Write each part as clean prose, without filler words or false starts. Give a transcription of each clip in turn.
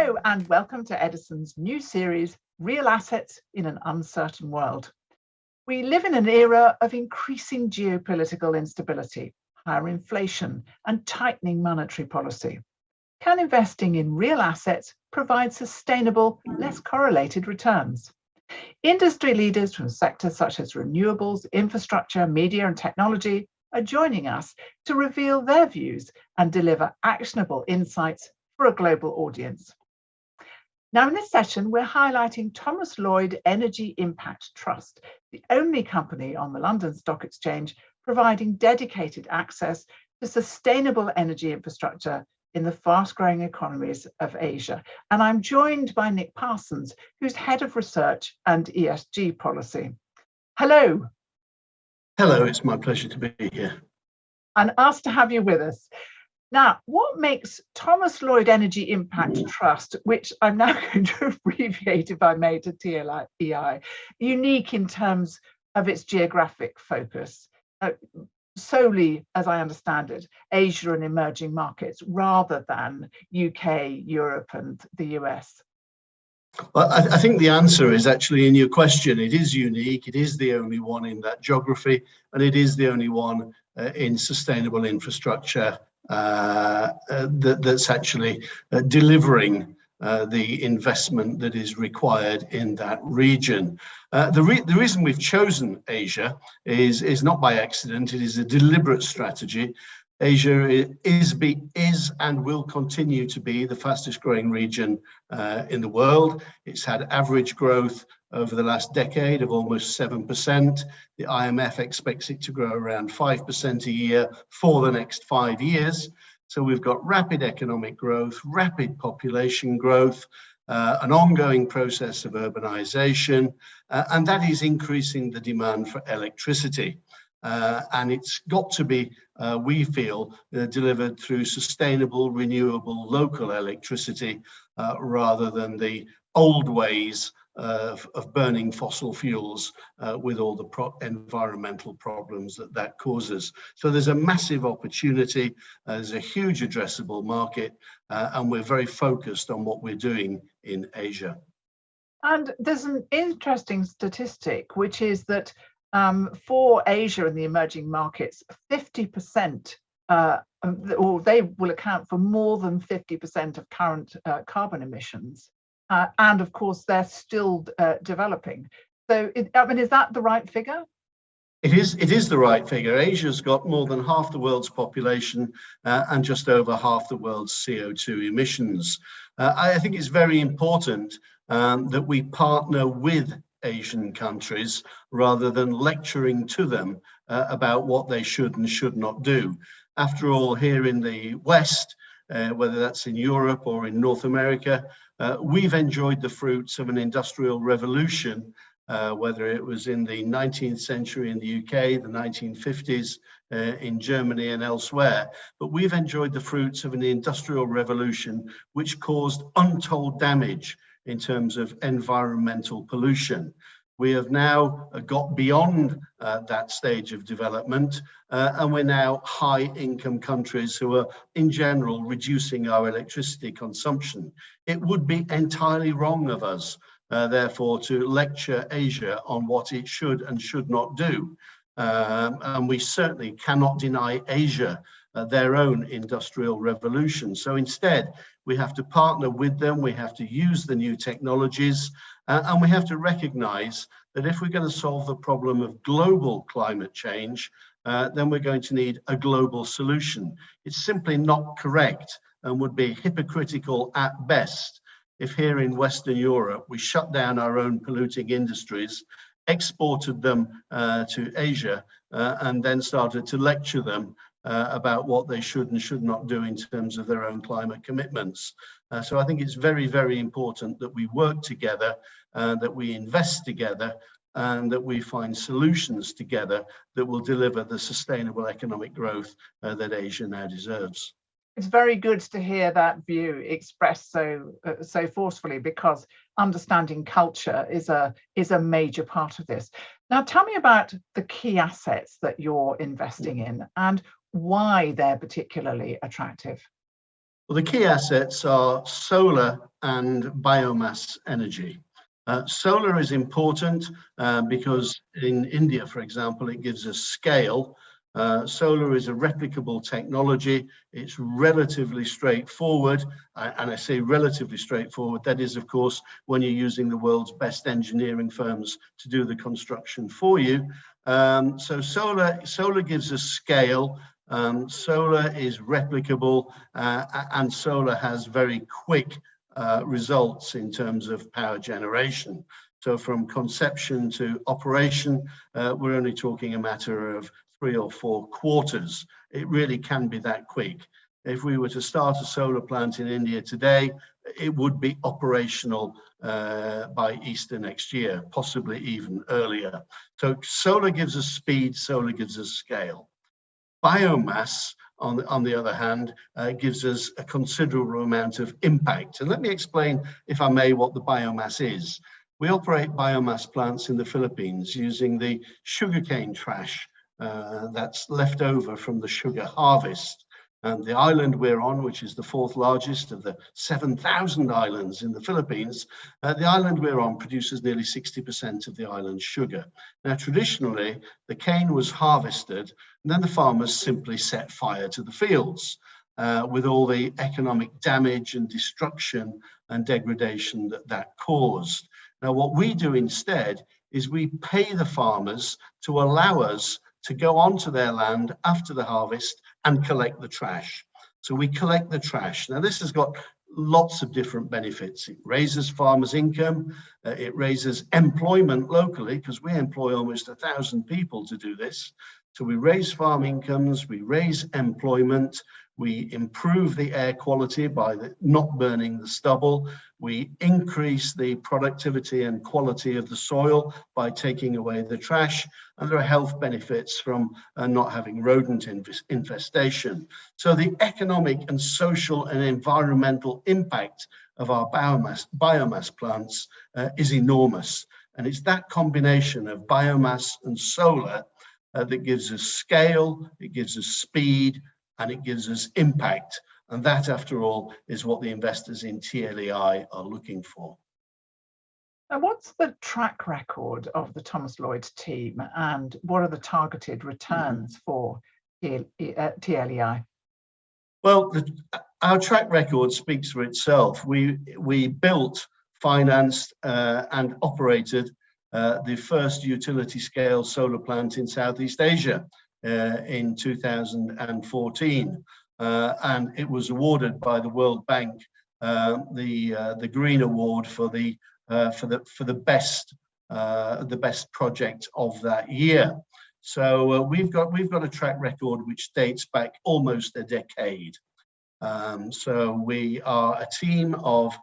Hello and welcome to Edison's new series, Real Assets in an Uncertain World. We live in an era of increasing geopolitical instability, higher inflation and tightening monetary policy. Can investing in real assets provide sustainable, less correlated returns? Industry leaders from sectors such as renewables, infrastructure, media and technology are joining us to reveal their views and deliver actionable insights for a global audience. Now, in this session, we're highlighting ThomasLloyd Energy Impact Trust, the only company on the London Stock Exchange providing dedicated access to sustainable energy infrastructure in the fast-growing economies of Asia. And I'm joined by Nick Parsons, who's Head of Research and ESG Policy. Hello. Hello, it's my pleasure to be here. And us to have you with us. Now, what makes ThomasLloyd Energy Impact Trust, which I'm now going to abbreviate, if I may, to TLEI, unique in terms of its geographic focus, solely, as I understand it, Asia and emerging markets, rather than UK, Europe and the US? Well, I think the answer is actually in your question. It is unique, it is the only one in that geography, and it is the only one in sustainable infrastructure that's actually delivering the investment that is required in that region. The reason we've chosen Asia is not by accident. It is a deliberate strategy. Asia is and will continue to be the fastest growing region in the world. It's had average growth over the last decade of almost 7%. The IMF expects it to grow around 5% a year for the next 5 years. So we've got rapid economic growth, rapid population growth, an ongoing process of urbanization, and that is increasing the demand for electricity. And it's got to be, we feel, delivered through sustainable, renewable, local electricity rather than the old ways of burning fossil fuels with all the environmental problems that causes. So there's a massive opportunity, there's a huge addressable market, and we're very focused on what we're doing in Asia. And there's an interesting statistic, which is that for Asia and the emerging markets, 50%, or they will account for more than 50% of current carbon emissions. And of course, they're still developing. So, I mean, is that the right figure? It is the right figure. Asia's got more than half the world's population and just over half the world's CO2 emissions. I think it's very important that we partner with Asian countries rather than lecturing to them about what they should and should not do. After all, here in the West, whether that's in Europe or in North America, we've enjoyed the fruits of an industrial revolution, whether it was in the 19th century in the UK, the 1950s in Germany and elsewhere. But we've enjoyed the fruits of an industrial revolution which caused untold damage in terms of environmental pollution. We have now got beyond that stage of development, and we're now high-income countries who are, in general, reducing our electricity consumption. It would be entirely wrong of us, therefore, to lecture Asia on what it should and should not do. And we certainly cannot deny Asia their own industrial revolution. So instead, we have to partner with them, we have to use the new technologies, and we have to recognize that if we're going to solve the problem of global climate change, then we're going to need a global solution. It's simply not correct and would be hypocritical at best if here in Western Europe we shut down our own polluting industries, exported them to Asia, and then started to lecture them about what they should and should not do in terms of their own climate commitments. So I think it's very, very important that we work together, that we invest together, and that we find solutions together that will deliver the sustainable economic growth that Asia now deserves. It's very good to hear that view expressed so forcefully, because understanding culture is a major part of this. Now, tell me about the key assets that you're investing in and why they're particularly attractive. Well, the key assets are solar and biomass energy. Solar is important because in India, for example, it gives us scale. Solar is a replicable technology. It's relatively straightforward. And I say relatively straightforward. That is, of course, when you're using the world's best engineering firms to do the construction for you. So solar gives us scale. Solar is replicable and solar has very quick results in terms of power generation. So from conception to operation, we're only talking a matter of 3 or 4 quarters. It really can be that quick. If we were to start a solar plant in India today, it would be operational by Easter next year, possibly even earlier. So solar gives us speed, solar gives us scale. Biomass, on the other hand, gives us a considerable amount of impact. And let me explain, if I may, what the biomass is. We operate biomass plants in the Philippines using the sugarcane trash that's left over from the sugar harvest. And the island we're on, which is the 4th largest of the 7,000 islands in the Philippines, the island we're on produces nearly 60% of the island's sugar. Now, traditionally, the cane was harvested, and then the farmers simply set fire to the fields with all the economic damage and destruction and degradation that caused. Now, what we do instead is we pay the farmers to allow us to go onto their land after the harvest and collect the trash. So we collect the trash. Now, this has got lots of different benefits. It raises farmers' income. It raises employment locally because we employ almost 1,000 people to do this. So we raise farm incomes, we raise employment, we improve the air quality by not burning the stubble, we increase the productivity and quality of the soil by taking away the trash, and there are health benefits from not having rodent infestation. So the economic and social and environmental impact of our biomass plants is enormous. And it's that combination of biomass and solar that gives us scale, it gives us speed, and it gives us impact. And that, after all, is what the investors in TLEI are looking for. Now, what's the track record of the ThomasLloyd team, and what are the targeted returns for TLEI? Well, our track record speaks for itself. We built, financed, and operated the first utility scale solar plant in Southeast Asia in 2014, and it was awarded by the World Bank the Green Award for the best project of that year. So we've got a track record which dates back almost a decade. So we are a team of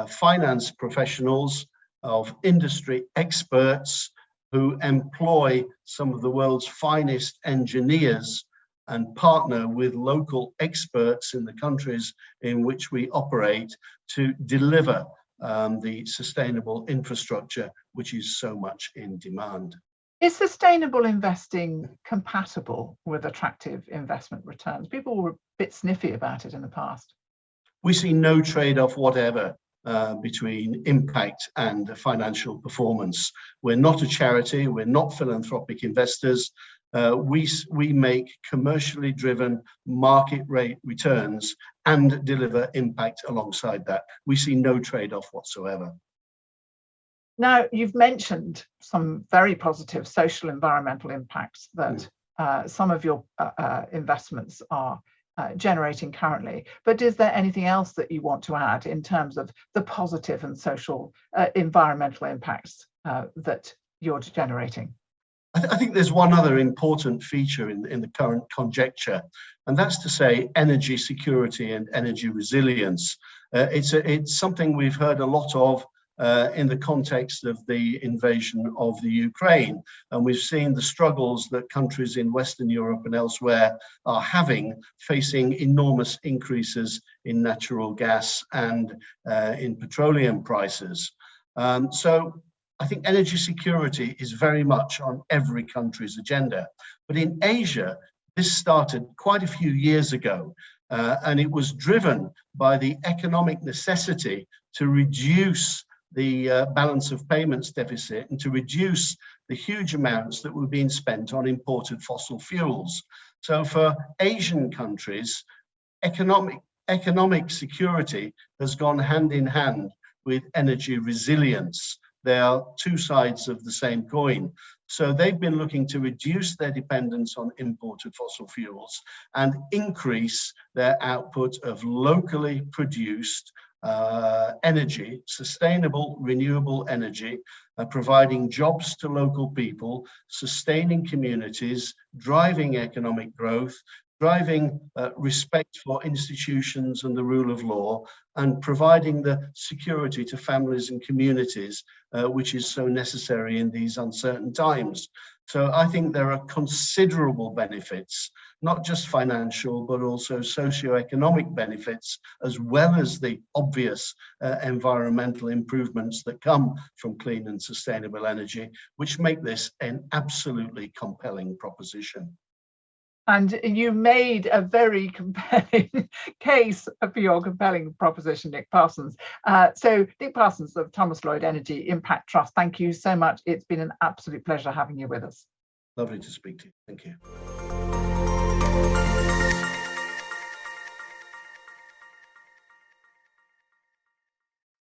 finance professionals, of industry experts who employ some of the world's finest engineers and partner with local experts in the countries in which we operate to deliver the sustainable infrastructure which is so much in demand. Is sustainable investing compatible with attractive investment returns? People were a bit sniffy about it in the past. We see no trade-off whatever between impact and financial performance. We're not a charity, we're not philanthropic investors. We make commercially driven market rate returns and deliver impact alongside that. We see no trade-off whatsoever. Now, you've mentioned some very positive social environmental impacts that some of your investments are generating currently, but is there anything else that you want to add in terms of the positive and social environmental impacts that you're generating? I think there's one other important feature in the current conjecture, and that's to say energy security and energy resilience. It's something we've heard a lot of in the context of the invasion of the Ukraine. And we've seen the struggles that countries in Western Europe and elsewhere are having, facing enormous increases in natural gas and in petroleum prices. So I think energy security is very much on every country's agenda. But in Asia, this started quite a few years ago. And it was driven by the economic necessity to reduce the balance of payments deficit and to reduce the huge amounts that were being spent on imported fossil fuels. So for Asian countries, economic security has gone hand in hand with energy resilience. They are two sides of the same coin. So they've been looking to reduce their dependence on imported fossil fuels and increase their output of locally produced energy, sustainable, renewable energy, providing jobs to local people, sustaining communities, driving economic growth, driving respect for institutions and the rule of law, and providing the security to families and communities, which is so necessary in these uncertain times. So I think there are considerable benefits, not just financial, but also socioeconomic benefits, as well as the obvious environmental improvements that come from clean and sustainable energy, which make this an absolutely compelling proposition. And you made a very compelling case for your compelling proposition, Nick Parsons. So Nick Parsons of ThomasLloyd Energy Impact Trust, thank you so much. It's been an absolute pleasure having you with us. Lovely to speak to you. Thank you.